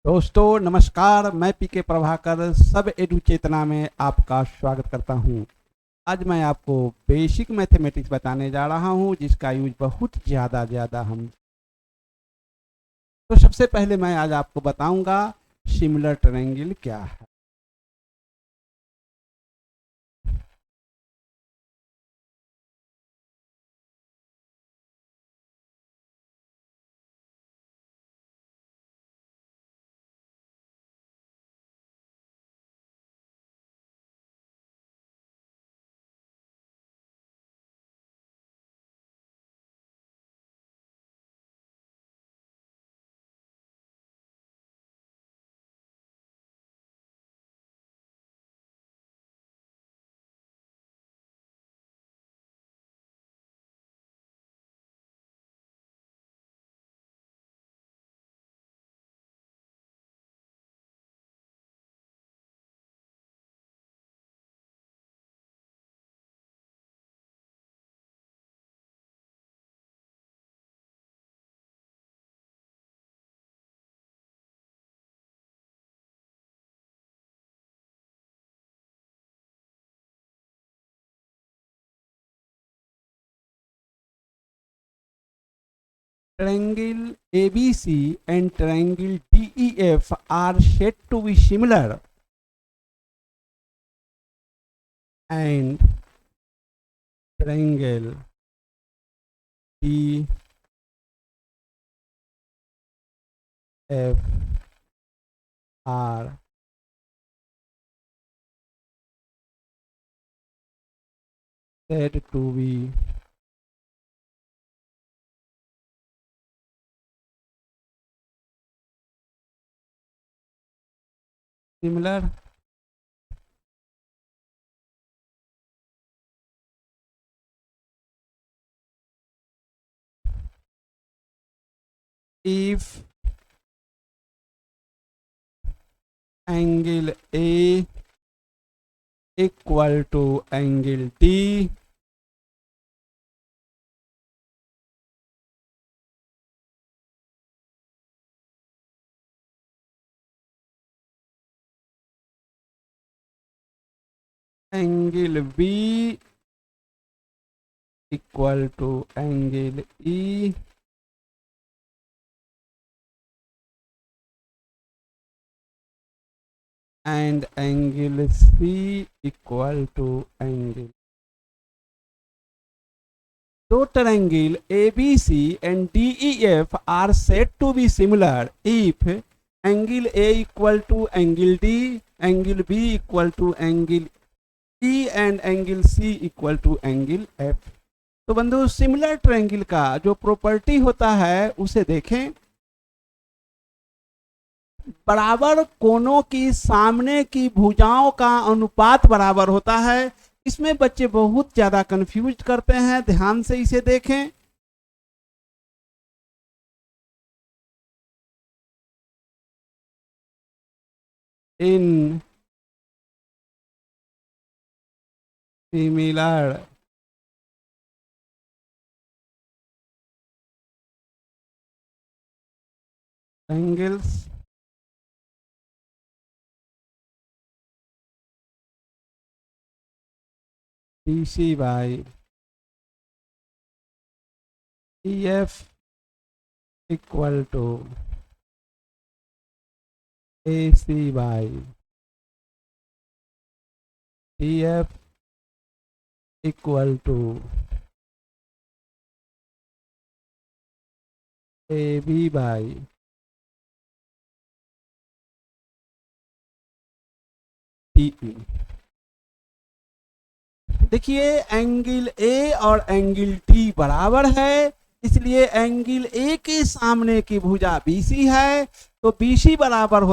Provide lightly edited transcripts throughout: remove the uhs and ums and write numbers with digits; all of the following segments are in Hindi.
दोस्तों नमस्कार, मैं पीके प्रभाकर सब एडु चेतना में आपका स्वागत करता हूं। आज मैं आपको बेसिक मैथमेटिक्स बताने जा रहा हूं, जिसका यूज बहुत ज़्यादा हम। तो सबसे पहले मैं आज आपको बताऊंगा सिमिलर ट्रायंगल क्या है। Triangle ABC and triangle DEF are said to be similar, and triangle DEF are said to be similar if angle A equal to angle D angle B equal to angle E and angle C equal to angle. So triangle ABC and DEF are said to be similar if angle A equal to angle D, angle B equal to angle E and angle C equal to angle F. तो बंधु सिमिलर ट्रायंगल का जो प्रॉपर्टी होता है उसे देखें। बराबर कोनों की सामने की भुजाओं का अनुपात बराबर होता है। इसमें बच्चे बहुत ज्यादा कंफ्यूज करते हैं, ध्यान से इसे देखें। In similar angles BC by EF equal to AC by DF equal to AB by DE। देखिए एंगल ए और एंगल टी बराबर है, इसलिए एंगल ए के सामने की भुजा BC है, तो BC बराबर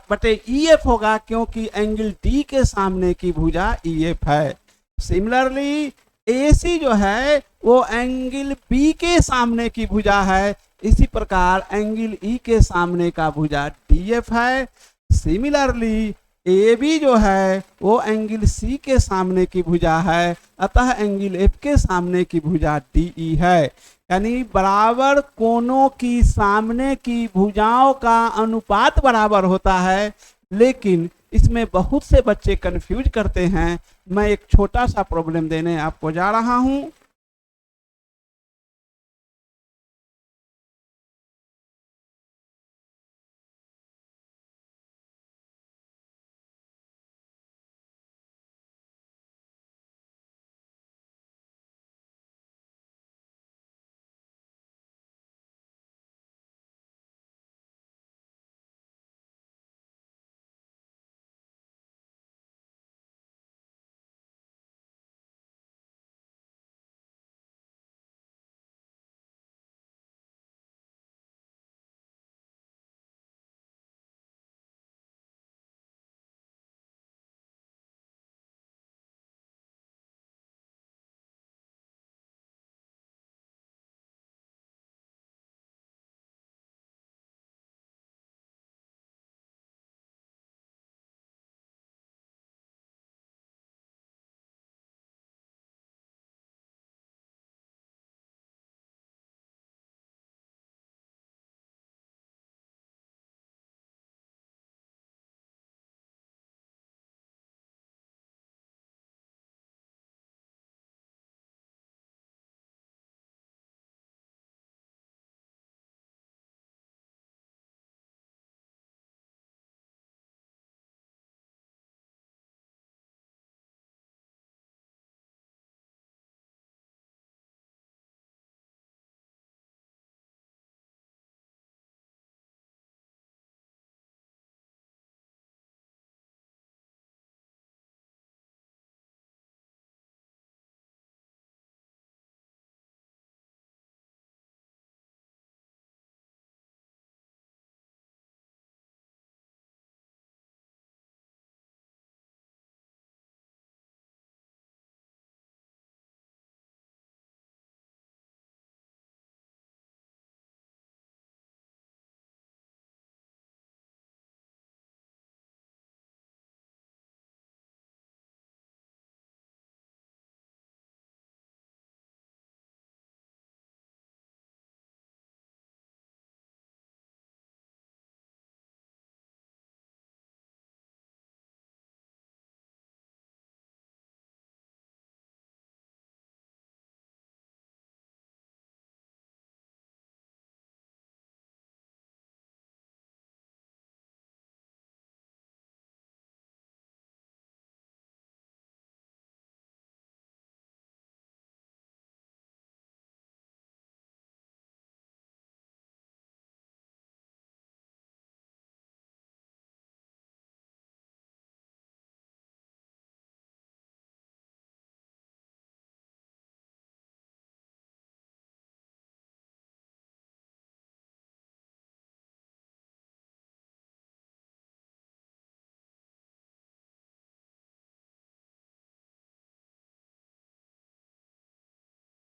बटे EF होगा, क्योंकि एंगल डी के सामने की भुजा EF है। सिमिलरली AC जो है वो एंगल B के सामने की भुजा है, इसी प्रकार एंगल E के सामने का भुजा DF है। सिमिलरली ए बी जो है वो एंगल सी के सामने की भुजा है, अतः एंगल एफ के सामने की भुजा डी ई है। यानी बराबर कोनों की सामने की भुजाओं का अनुपात बराबर होता है, लेकिन इसमें बहुत से बच्चे कंफ्यूज करते हैं। मैं एक छोटा सा प्रॉब्लम देने आपको जा रहा हूं।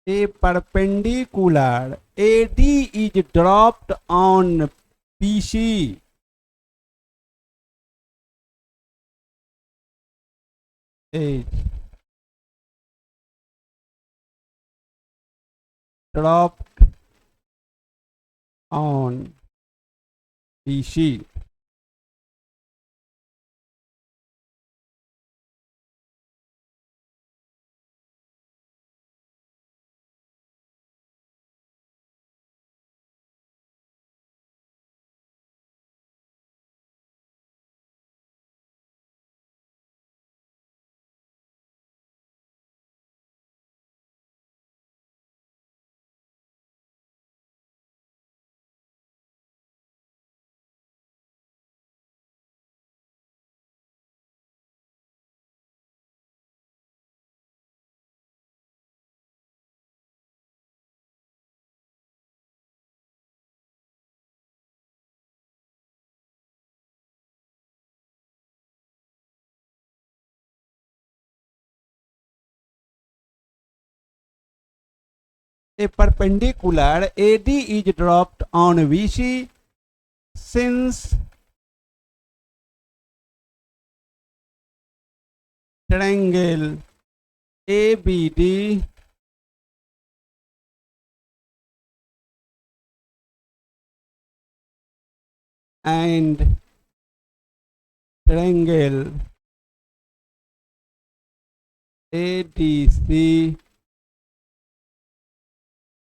A perpendicular AD is dropped on BC. Is dropped on BC. A perpendicular AD is dropped on BC since triangle ABD and triangle ADC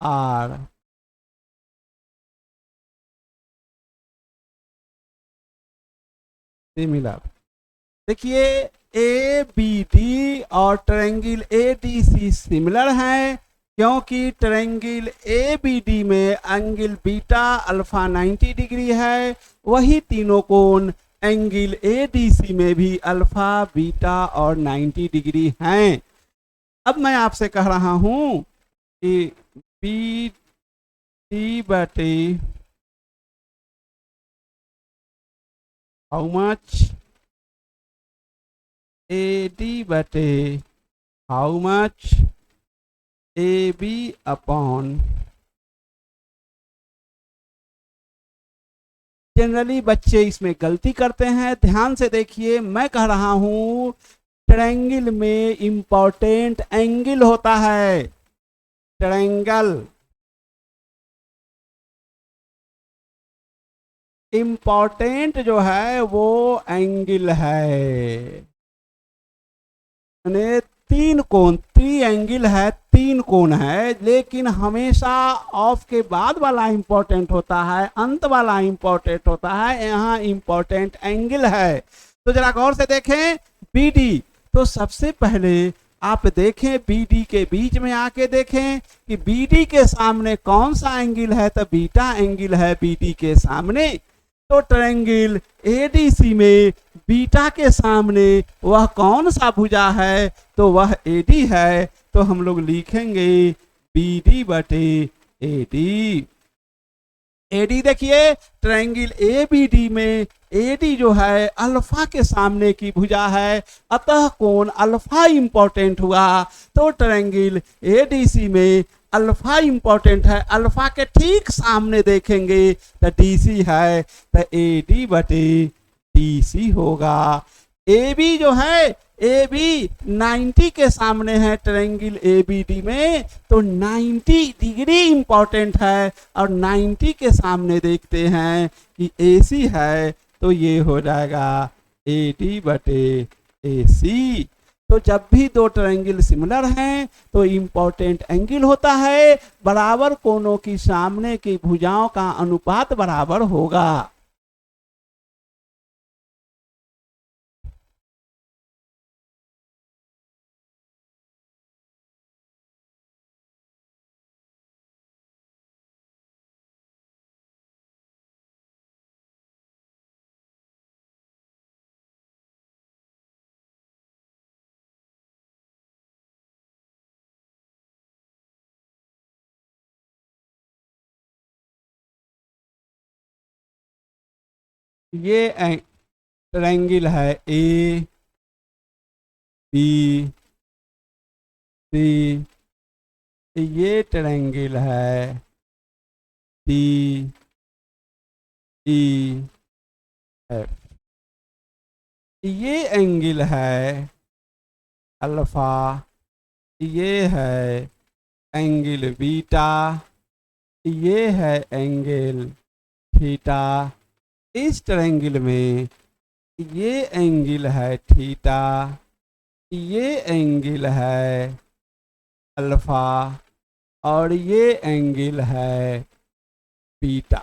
are similar. देखिए ए बी डी और triangle A D C similar हैं, क्योंकि ट्रायंगल ए बी डी में एंगल बीटा अल्फा 90 डिग्री है, वही तीनों कोण एंगल ए डी सी में भी अल्फा बीटा और 90 डिग्री हैं। अब मैं आपसे कह रहा हूं कि बी डी बटे हाउ मच ए डी बटे how much A B upon. Generally बच्चे इसमें गलती करते हैं, ध्यान से देखिए। मैं कह रहा हूं ट्रायंगल में इंपॉर्टेंट एंगल होता है। ट्रायंगल इंपॉर्टेंट जो है वो एंगल है, यानी तीन कोण, ट्रायंगल है, तीन कोण है, लेकिन हमेशा ऑफ के बाद वाला इंपॉर्टेंट होता है, अंत वाला इंपॉर्टेंट होता है। यहाँ इंपॉर्टेंट एंगल है। तो जरा गौर से देखें बी डी, तो सबसे पहले आप देखें बी डी के बीच में आके देखें कि बी डी के सामने कौन सा एंगल है, तो बीटा एंगल है बी डी के सामने। तो ट्रायंगल एडीसी में बीटा के सामने वह कौन सा भुजा है, तो वह एडी है। तो हम लोग लिखेंगे बीडी बटे एडी। एडी देखिए ट्रायंगल एबीडी में एडी जो है अल्फा के सामने की भुजा है, अतः कोण अल्फा इंपॉर्टेंट हुआ। तो ट्रायंगल एडीसी में अल्फा इंपॉर्टेंट है, अल्फा के ठीक सामने देखेंगे तो डीसी है, तो एडी बटे डीसी होगा। ए बी जो है ए बी 90 के सामने है ट्रायंगल ए बी डी में, तो 90 डिग्री इंपॉर्टेंट है, और 90 के सामने देखते हैं कि ए सी है, तो ये हो जाएगा ए डी बटे ए सी। तो जब भी दो ट्रायंगल सिमिलर हैं तो इंपॉर्टेंट एंगल होता है, बराबर कोणों की सामने की भुजाओं का अनुपात बराबर होगा। ये ट्रायंगल है ए बी सी, ये ट्रायंगल है डी ई एफ, ये एंगल है अल्फा, ये है एंगल बीटा, ये है एंगल थीटा। इस ट्रायंगल में ये एंगल है थीटा, ये एंगल है अल्फा, और ये एंगल है बीटा।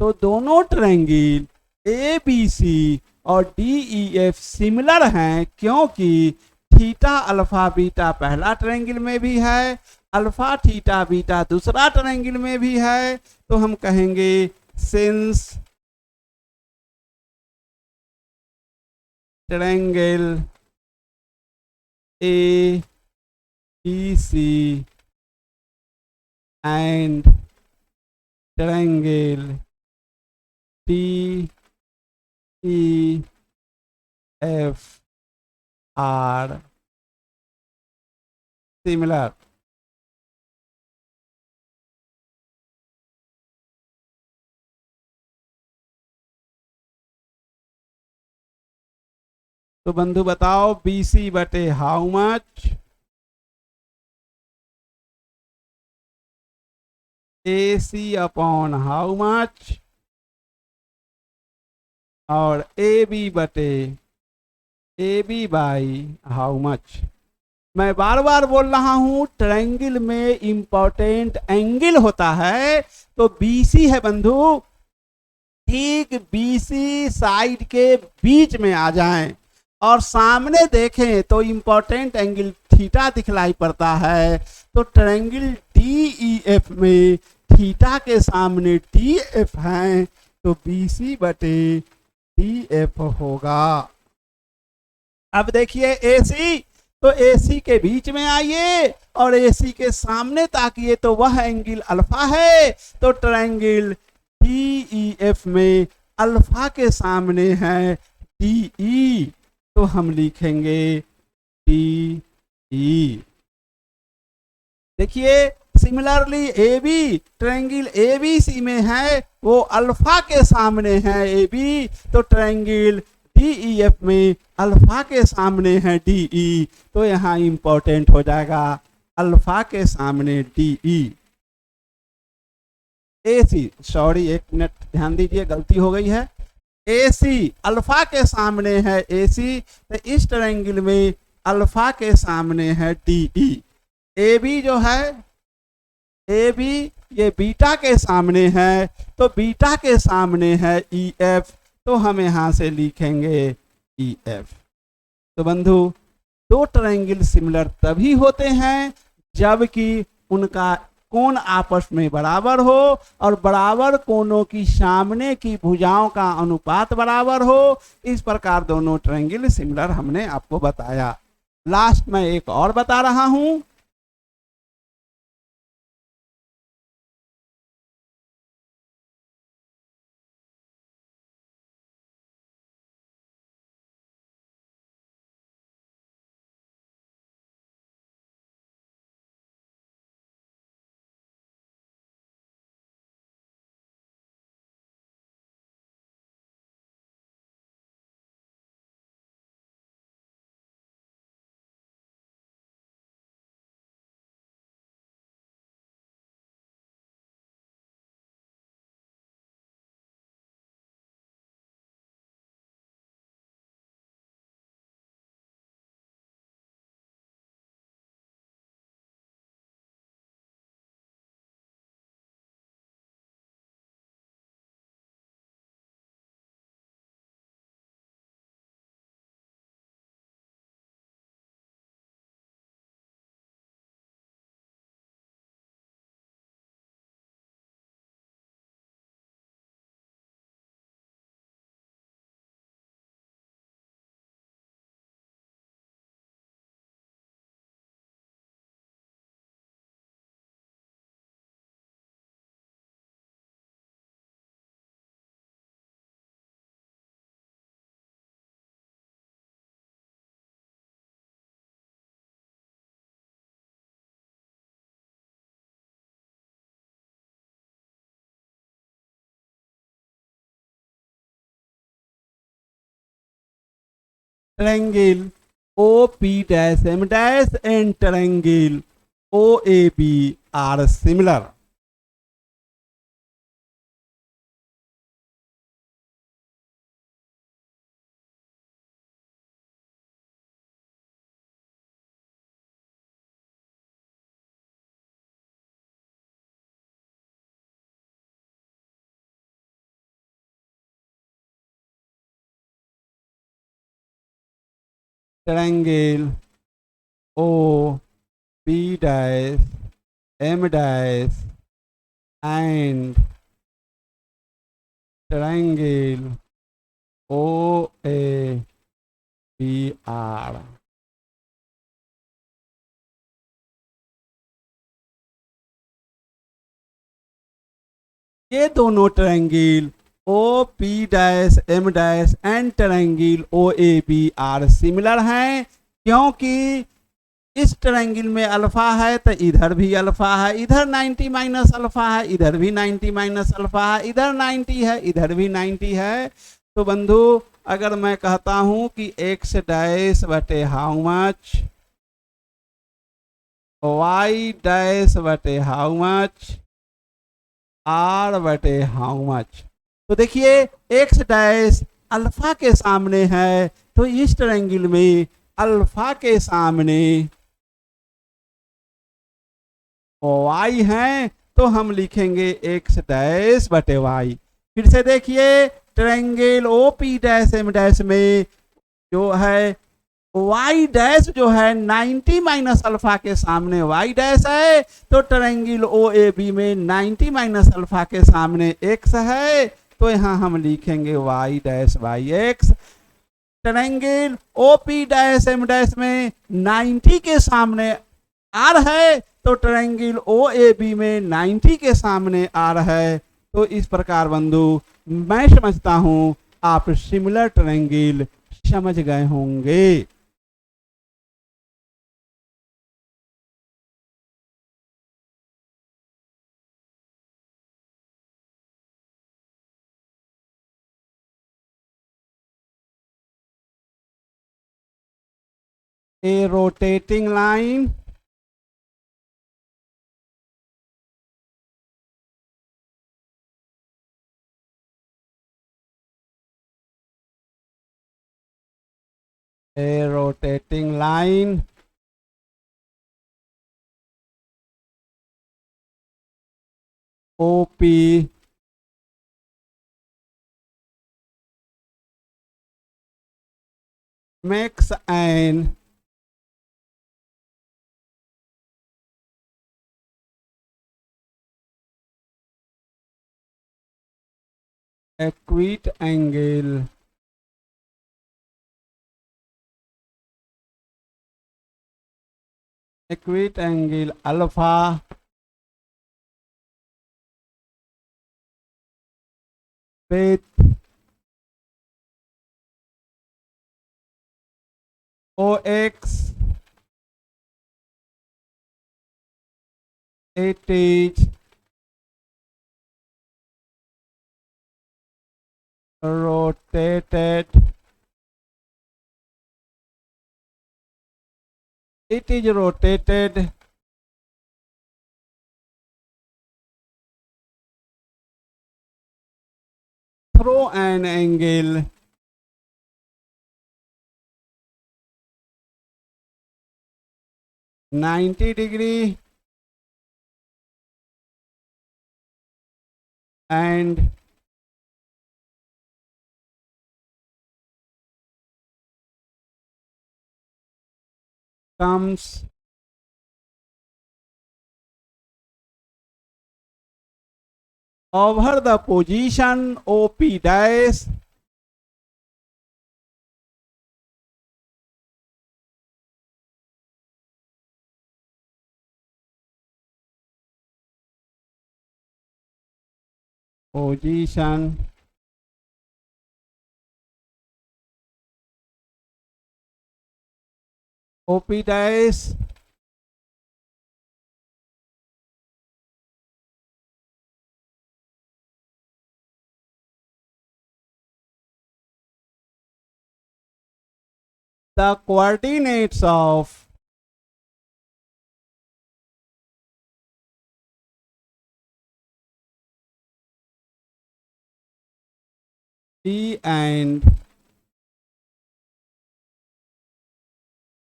तो दोनों ट्रायंगल ए बी सी और डी ई एफ सिमिलर हैं, क्योंकि थीटा अल्फा बीटा पहला ट्रायंगल में भी है, अल्फा थीटा बीटा दूसरा ट्रायंगल में भी है। तो हम कहेंगे since triangle A B C and triangle D E F are similar. तो बंधु बताओ BC बटे how much, AC upon how much, और AB बटे AB बाई हाउ मच। मैं बार बार बोल रहा हूं ट्रायंगल में इंपॉर्टेंट एंगल होता है, तो BC है बंधु, ठीक BC साइड के बीच में आ जाएं और सामने देखें तो इंपॉर्टेंट एंगल थीटा दिखलाई पड़ता है। तो ट्रायंगल DEF में थीटा के सामने DF है, तो BC बटे DF होगा। अब देखिए AC, तो AC के बीच में आइए और AC के सामने ताकिए तो वह एंगल अल्फा है। तो ट्रायंगल DEF में अल्फा के सामने है DE, तो हम लिखेंगे DE। देखिए सिमिलरली AB, ट्रायंगल ABC में है वो अल्फा के सामने है AB, तो ट्रायंगल DEF में अल्फा के सामने है DE, तो यहाँ इंपॉर्टेंट हो जाएगा अल्फा के सामने DE। AC, सॉरी एक मिनट ध्यान दीजिए गलती हो गई है, AC अल्फा के सामने है AC, तो इस ट्रायंगल में अल्फा के सामने है DE। AB जो है AB ये बीटा के सामने है, तो बीटा के सामने है EF, तो हम यहां से लिखेंगे EF। तो बंधु दो ट्रायंगल सिमिलर तभी होते हैं जबकि उनका कोण आपस में बराबर हो और बराबर कोणों की सामने की भुजाओं का अनुपात बराबर हो। इस प्रकार दोनों ट्रायंगल सिमिलर हमने आपको बताया। लास्ट में एक और बता रहा हूं, triangle OP' M' and triangle OAB are similar. Triangle OP' M' and triangle OABR, ये दोनों triangle OP' M' and triangle OAB are similar हैं, क्योंकि इस ट्रायंगल में अल्फा है तो इधर भी अल्फा है, इधर 90 माइनस अल्फा है, इधर भी 90 माइनस अल्फा है, इधर 90 है, इधर भी 90 है। तो बंधु अगर मैं कहता हूं कि x डैश बटे हाउ मच, y डैश बटे हाउ मच, r बटे हाउ मच, तो देखिए x डैश अल्फा के सामने है, तो इस ट्रायंगल में अल्फा के सामने y है, तो हम लिखेंगे x डैश बटे y। फिर से देखिए triangle O P dash M dash में जो है y डैश जो है 90 माइनस अल्फा के सामने y डैश है, तो ट्रायंगल ओ ए बी में 90 माइनस अल्फा के सामने x है, तो यहाँ हम लिखेंगे y dash by x. Triangle O P dash M dash में 90 के सामने r है, तो ट्रायंगल ओ ए बी में 90 के सामने r है। तो इस प्रकार बंधु मैं समझता हूं आप सिमिलर ट्रायंगल समझ गए होंगे। A rotating line OP makes an acute angle alpha with OX, it is rotated, through an angle 90 degree and comes over the position OP dash position OP dash the coordinates of P and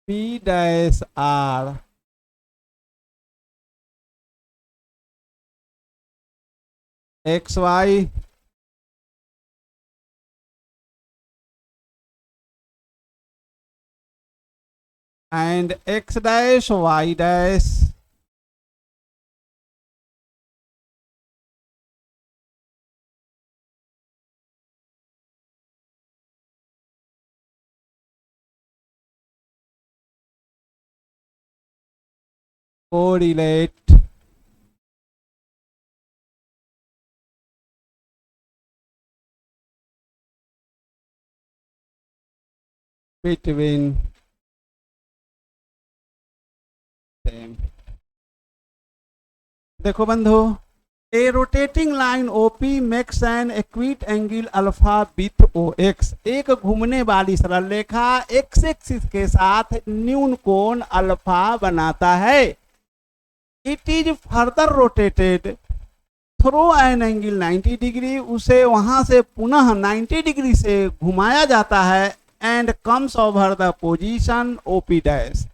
P dash R XY and X dash Y dash correlate between them। देखो बंधु A rotating line OP makes an acute angle alpha with OX. एक घूमने वाली सरल रेखा x एक्सिस के साथ न्यून कोण अल्फा बनाता है. It is further rotated through an angle 90 degree. उसे वहां से पुनः 90 डिग्री से घुमाया जाता है. And comes over the position OP dash.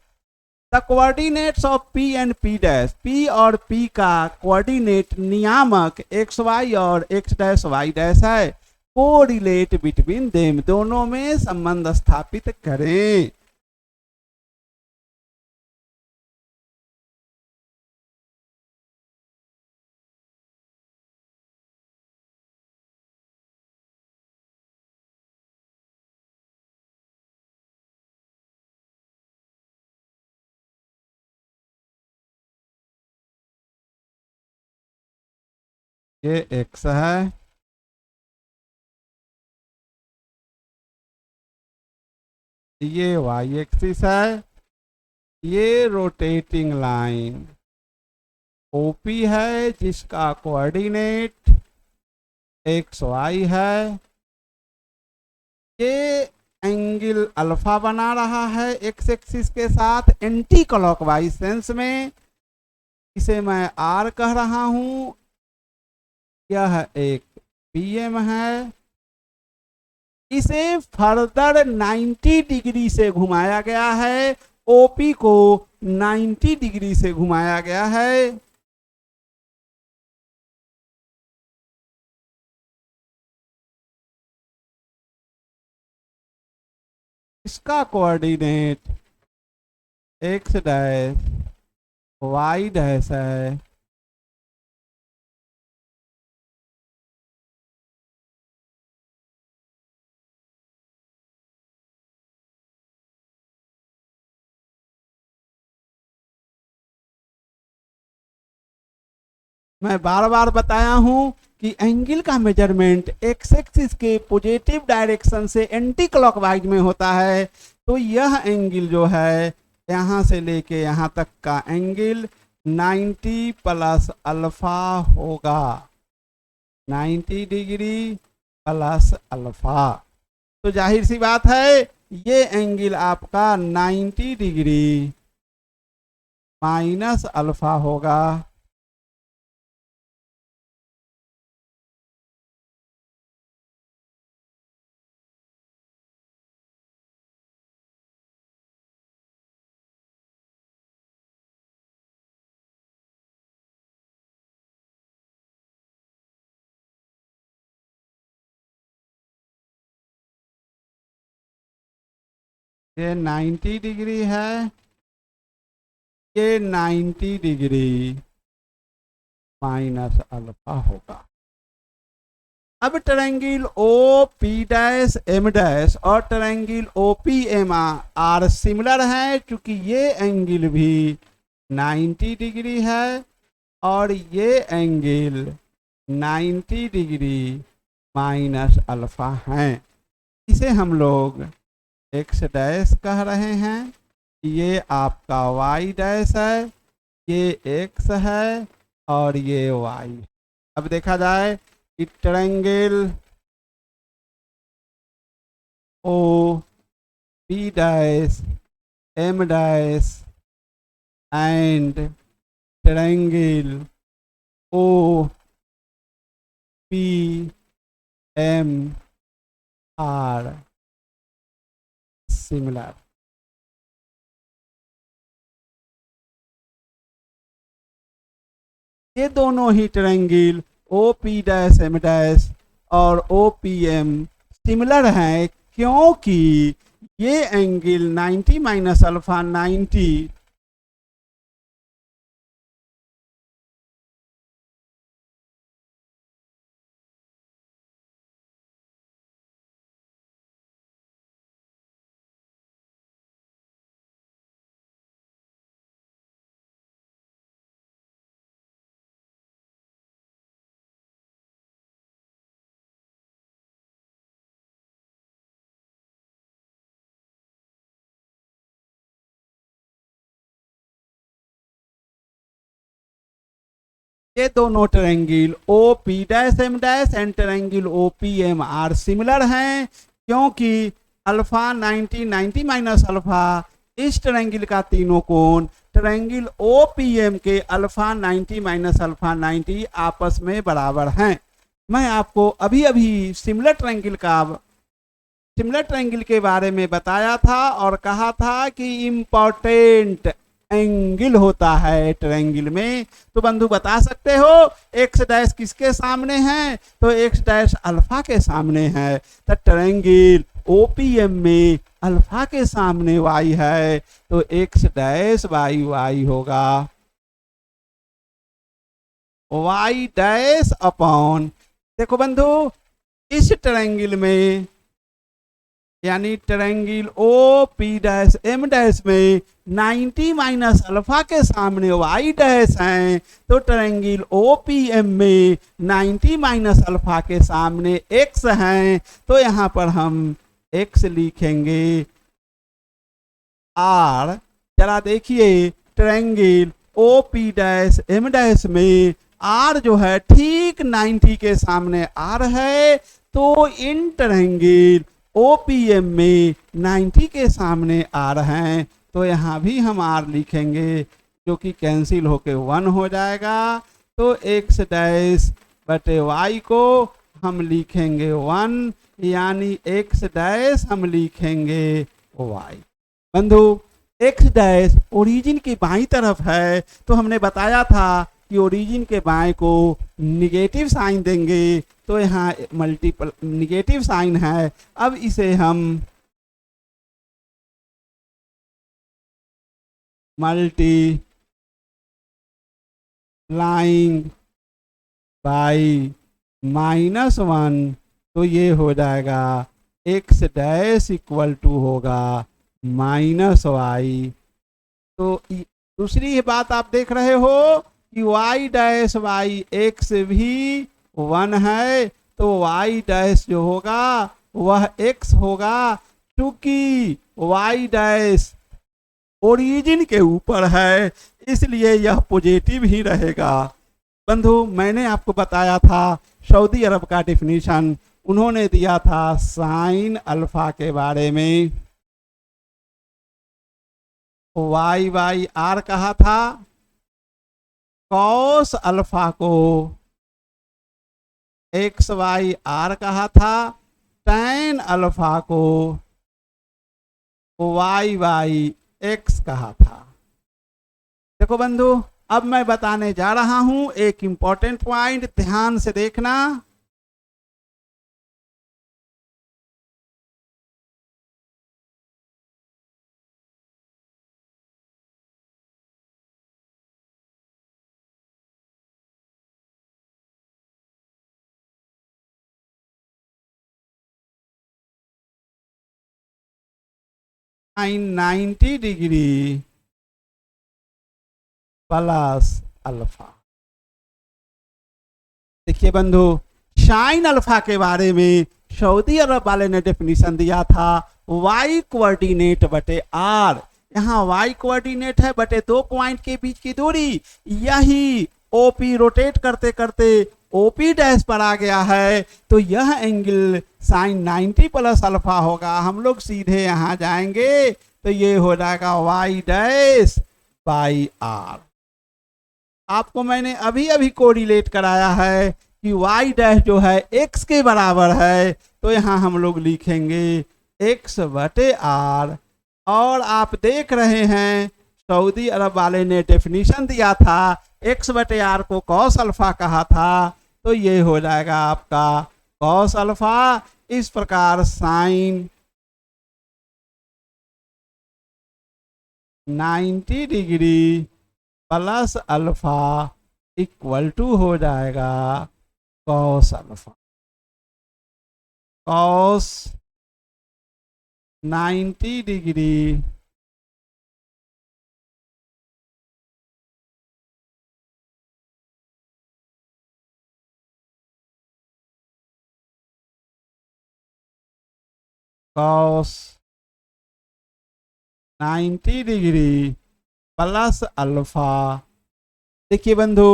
The coordinates of P and P dash. P और P का कोऑर्डिनेट नियामक XY और X डैश Y डैश है. Correlate between them. दोनों में संबंध स्थापित करें. ये X है, ये Y एक्सिस है, ये रोटेटिंग लाइन OP है जिसका कोऑर्डिनेट XY है. ये एंगल अल्फा बना रहा है x एक्सिस के साथ एंटी क्लॉकवाइज सेंस में. इसे मैं R कह रहा हूं. यह एक PM है. इसे फर्दर 90 डिग्री से घुमाया गया है. OP को 90 डिग्री से घुमाया गया है. इसका coordinate X dash Y dash है. मैं बार बार बताया हूं कि एंगल का मेजरमेंट एक्स एक्सिस के पॉजिटिव डायरेक्शन से एंटी क्लॉकवाइज में होता है. तो यह एंगल जो है यहां से लेके यहां तक का एंगल 90 प्लस अल्फा होगा. 90 डिग्री प्लस अल्फा. तो जाहिर सी बात है ये एंगल आपका 90 डिग्री माइनस अल्फा होगा. ये 90 डिग्री है, ये 90 डिग्री माइनस अल्फा होगा. अब triangle O P dash M dash और triangle O P M are similar है क्योंकि ये एंगल भी 90 डिग्री है और ये एंगल 90 डिग्री माइनस अल्फा है. इसे हम लोग एक्स डैश कह रहे हैं. ये आपका वाई डैश है, ये एक्स है और ये वाई. अब देखा जाए कि triangle O P dash M dash and triangle O P M are similar. ये दोनों ही triangle O P dash M dash और ओ पी एम सिमिलर हैं क्योंकि ये एंगल 90 माइनस अल्फा 90 ये दोनों triangle O P dash M dash and triangle O P M are similar हैं, क्योंकि अल्फा 90 90 माइनस अल्फा इस ट्रायंगल का तीनों कोण ट्रायंगल ओ पी एम के अल्फा 90 माइनस अल्फा 90 आपस में बराबर हैं। मैं आपको अभी अभी सिमिलर ट्रायंगल के बारे में बताया था और कहा था कि इम्पोर्टेंट एंगल होता है ट्रायंगल में। तो बंधु बता सकते हो एक्स डैश किसके सामने है? तो एक्स डैश अल्फा के सामने है। तो ट्रायंगल ओपीएम में अल्फा के सामने वाई है, तो एक्स डैश वाई वाई होगा वाई डैश अपॉन, देखो बंधु इस ट्रायंगल में यानी triangle O P dash M dash में 90 माइनस अल्फा के सामने वाई डैश हैं, तो ट्रायंगल ओ पी एम में 90 माइनस अल्फा के सामने एक्स हैं। तो यहाँ पर हम एक्स लिखेंगे आर। जरा देखिए triangle O P dash M dash में आर जो है ठीक 90 के सामने आर है, तो इन ट्रायंगल ओपीएम में 90 के सामने आर हैं, तो यहाँ भी हम आर लिखेंगे जो कि कैंसिल होके 1 हो जाएगा। तो एक्स डैश बटे वाई को हम लिखेंगे 1, यानी एक्स डैश हम लिखेंगे वाई। बंधु एक्स डैश ओरिजिन की बाईं तरफ है, तो हमने बताया था कि ओरिजिन के बाएं को निगेटिव साइन देंगे, तो यहाँ मल्टीपल निगेटिव साइन है। अब इसे हम मल्टीप्लाइंग बाई -1, तो ये हो जाएगा एक्स डैश इक्वल टू होगा -y। तो दूसरी बात आप देख रहे हो कि y डैश वाई एक्स भी 1 है, तो y डैश जो होगा वह x होगा, क्योंकि y डैश ओरिजिन के ऊपर है, इसलिए यह पॉजिटिव ही रहेगा। बंधु मैंने आपको बताया था सऊदी अरब का डेफिनेशन, उन्होंने दिया था साइन अल्फा के बारे में, वाई वाई आर कहा था, कॉस अल्फा को एक्स वाई आर कहा था, टैन अल्फा को वाई वाई एक्स कहा था। देखो बंधु अब मैं बताने जा रहा हूं एक इंपॉर्टेंट पॉइंट, ध्यान से देखना। Sine 90 degree plus alpha. देखिए बंधु साइन अल्फा के बारे में सऊदी अरब वाले ने डेफिनेशन दिया था y कोऑर्डिनेट बटे r। यहाँ y कोऑर्डिनेट है बटे 2 पॉइंट के बीच की दूरी, यही ओपी रोटेट करते करते ओपी डैश पर आ गया है, तो यह एंगल साइन 90 प्लस अल्फा होगा। हम लोग सीधे यहाँ जाएंगे तो ये हो जाएगा y डैश बाई r। आपको मैंने अभी अभी कोरिलेट कराया है कि y डैश जो है x के बराबर है, तो यहाँ हम लोग लिखेंगे x बटे r। और आप देख रहे हैं सऊदी अरब वाले ने डेफिनेशन दिया था x बटे r को कॉस अल्फा कहा था, तो ये हो जाएगा आपका कॉस अल्फा। इस प्रकार sine 90 degree plus alpha equal to हो जाएगा cos alpha. Cos 90 degree cos 90 degree plus alpha. देखिए बंधु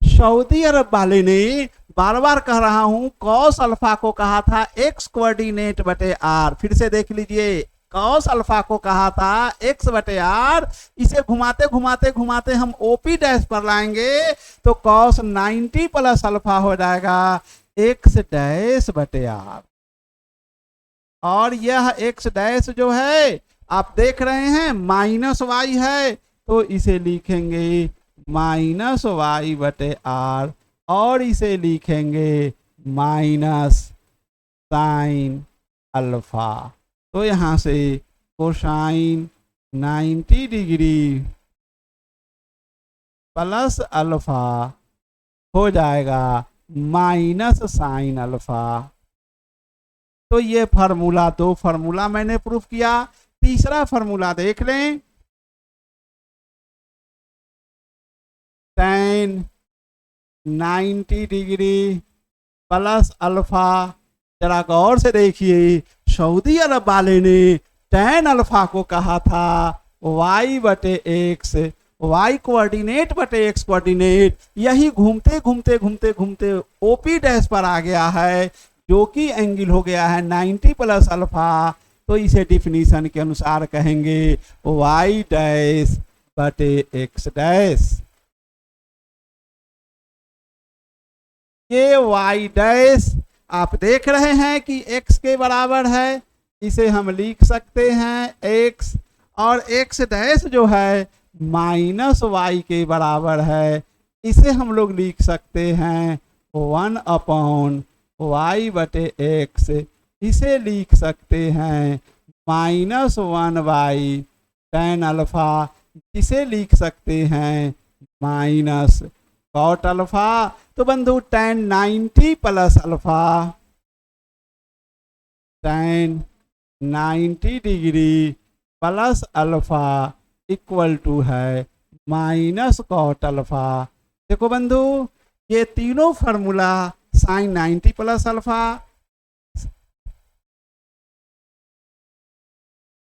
सऊदी अरब वाले ने बार बार कह रहा हूं कॉस अल्फा को कहा था एक्स कोऑर्डिनेट बटे आर। फिर से देख लीजिए, कॉस अल्फा को कहा था एक्स बटे आर। इसे घुमाते घुमाते घुमाते हम ओपी डैश पर लाएंगे तो कॉस 90 प्लस अल्फा हो जाएगा एक्स डैश बटे आर। और यह एक्स डैश जो है आप देख रहे हैं माइनस वाई है, तो इसे लिखेंगे माइनस वाई बटे आर, और इसे लिखेंगे माइनस साइन अल्फा। तो यहां से कोसाइन 90 डिग्री प्लस अल्फा हो जाएगा माइनस साइन अल्फा। तो ये फार्मूला, दो फार्मूला मैंने प्रूफ किया। तीसरा फार्मूला देख लें, tan 90 डिग्री प्लस अल्फा। जरा गौर से देखिए, सऊदी अरब वाले ने tan अल्फा को कहा था y बटे एक्स, y कोऑर्डिनेट बटे x कोऑर्डिनेट। यही घूमते घूमते घूमते घूमते ओपी डैश पर आ गया है, जो कि एंगल हो गया है 90 प्लस अल्फा। तो इसे डिफिनीशन के अनुसार कहेंगे y डैश बटे x डैश। ये y डैश आप देख रहे हैं कि x के बराबर है, इसे हम लिख सकते हैं x, और x डैश जो है माइनस y के बराबर है, इसे हम लोग लिख सकते हैं 1 अपॉन y बटे x। इसे लिख सकते हैं माइनस 1 बाई tan अल्फा, इसे लिख सकते हैं माइनस कॉट अल्फा। तो बंधु tan 90 plus alpha, tan 90 degree plus alpha equal to है माइनस कॉट अल्फा। देखो बंधु, ये तीनों formula sine 90 plus alpha,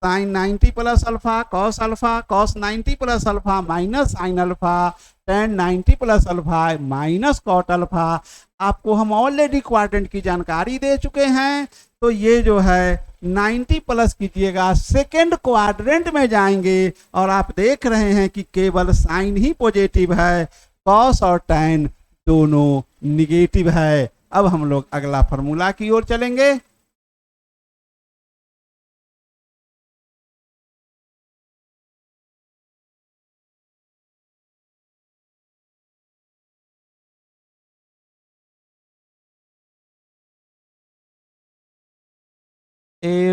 sine 90 plus alpha, cos 90 plus alpha minus sine alpha, tan 90 plus alpha minus cot alpha, आपको हम ऑलरेडी क्वाड्रेंट की जानकारी दे चुके हैं। तो ये जो है 90 प्लस कीजिएगा, सेकेंड क्वाड्रेंट में जाएंगे और आप देख रहे हैं कि केवल साइन ही पॉजिटिव है, कॉस और tan दोनों निगेटिव है। अब हम लोग अगला फॉर्मूला की ओर चलेंगे। A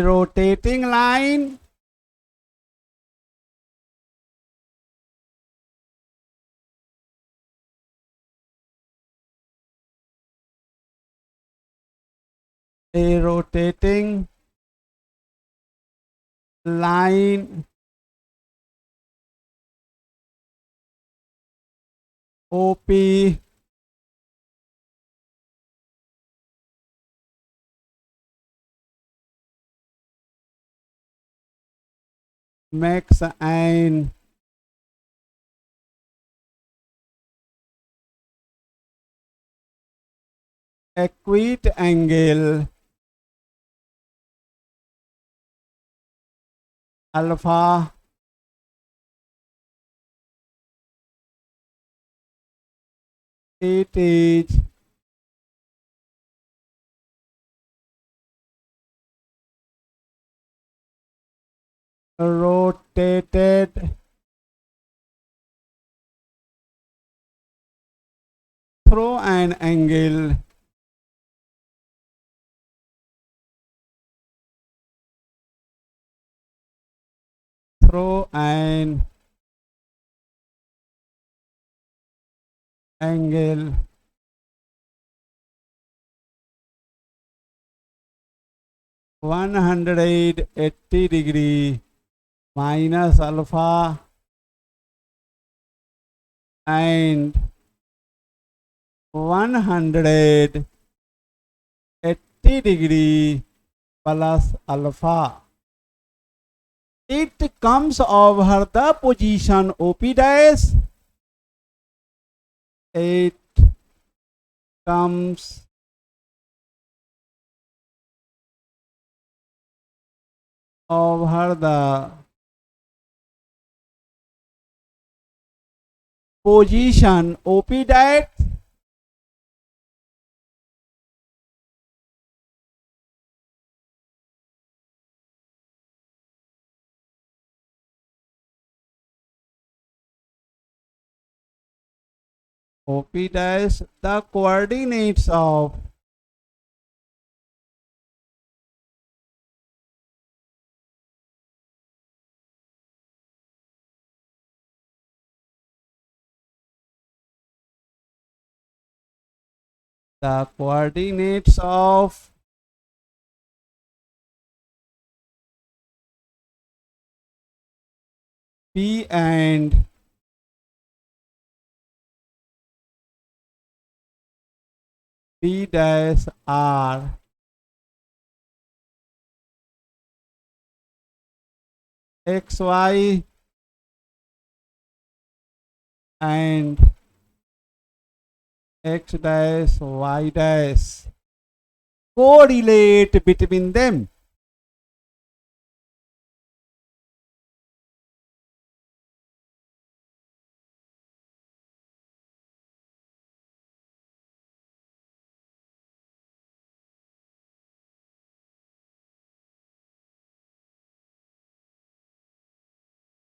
rotating line OP makes an acute angle alpha it is rotated through an angle through an angle 180 degree minus alpha and 180 degree plus alpha. It comes over the position OP dash. It comes over the position OP dash OP dash the coordinates of P and P dash R XY and X dash Y dash correlate between them.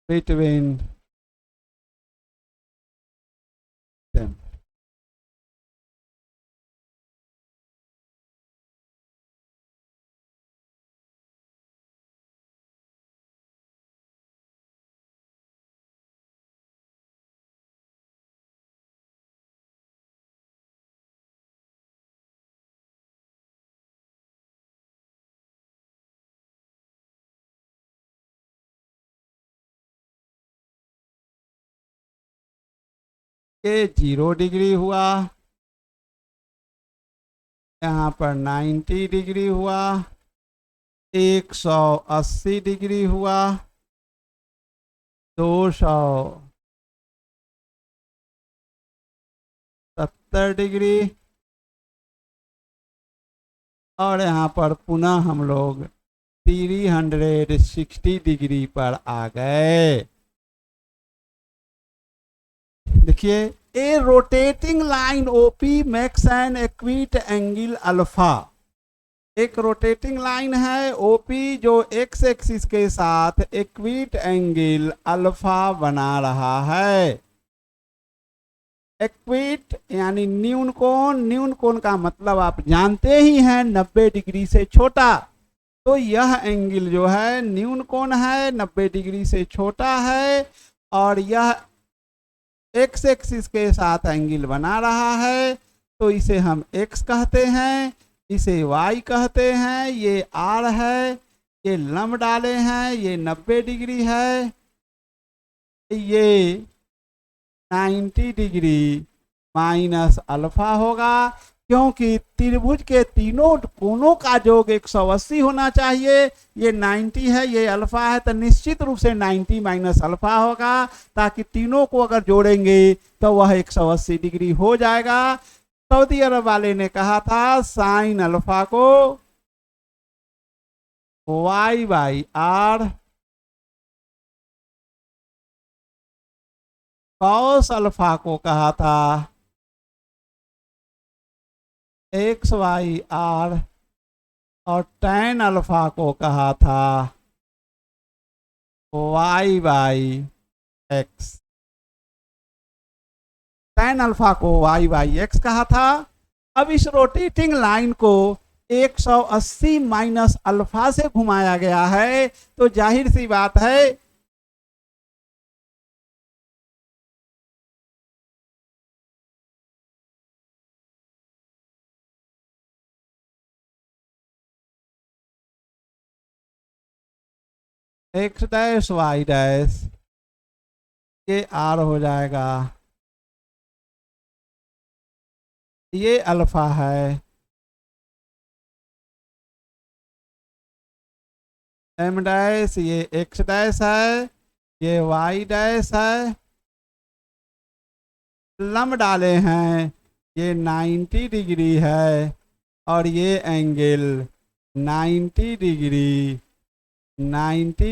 Between them. ये 0 डिग्री हुआ, यहाँ पर 90 डिग्री हुआ, 180 डिग्री हुआ, 270 डिग्री, और यहाँ पर पुनः हम लोग 360 डिग्री पर आ गए। देखिए, a rotating line OP makes an acute angle alpha. एक रोटेटिंग लाइन है ओपी जो एक्स एक्सिस के साथ एक्विट एंगल अल्फा बना रहा है। एक्विट यानी न्यून कोण, न्यून कोण का मतलब आप जानते ही हैं 90 डिग्री से छोटा। तो यह एंगल जो है न्यून कोण है, 90 डिग्री से छोटा है, और यह एक्स एक्सिस के साथ एंगल बना रहा है, तो इसे हम एक्स कहते हैं, इसे वाई कहते हैं, ये आर है, ये लंब डाले हैं, ये 90 डिग्री है, ये 90 डिग्री माइनस अल्फा होगा, क्योंकि त्रिभुज के तीनों कोणों का योग 180 होना चाहिए। ये 90 है, ये अल्फा है, तो निश्चित रूप से 90 माइनस अल्फा होगा, ताकि तीनों को अगर जोड़ेंगे तो वह 180 डिग्री हो जाएगा। सऊदी अरब वाले ने कहा था साइन अल्फा को y by R, cos alpha को कहा था एक्स वाई आर, और टैन अल्फा को कहा था y by x. Tan alpha को वाई बाई एक्स कहा था। अब इस रोटेटिंग लाइन को 180 माइनस अल्फा से घुमाया गया है, तो जाहिर सी बात है एक्स डैश वाई डैश ये आर हो जाएगा, ये अल्फा है, एम डैश ये एक्स डैश है, ये वाई डैश है, लंब डाले हैं, ये 90 डिग्री है और ये एंगल 90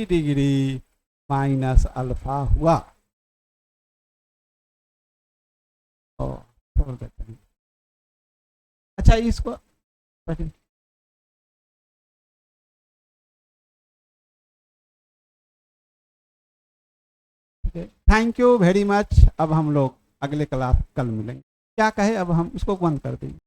डिग्री माइनस अल्फा हुआ। छोड़ देते हैं। अच्छा इसको थैंक यू वेरी मच। अब हम लोग अगले क्लास कल मिलेंगे। क्या कहे, अब हम इसको बंद कर देंगे।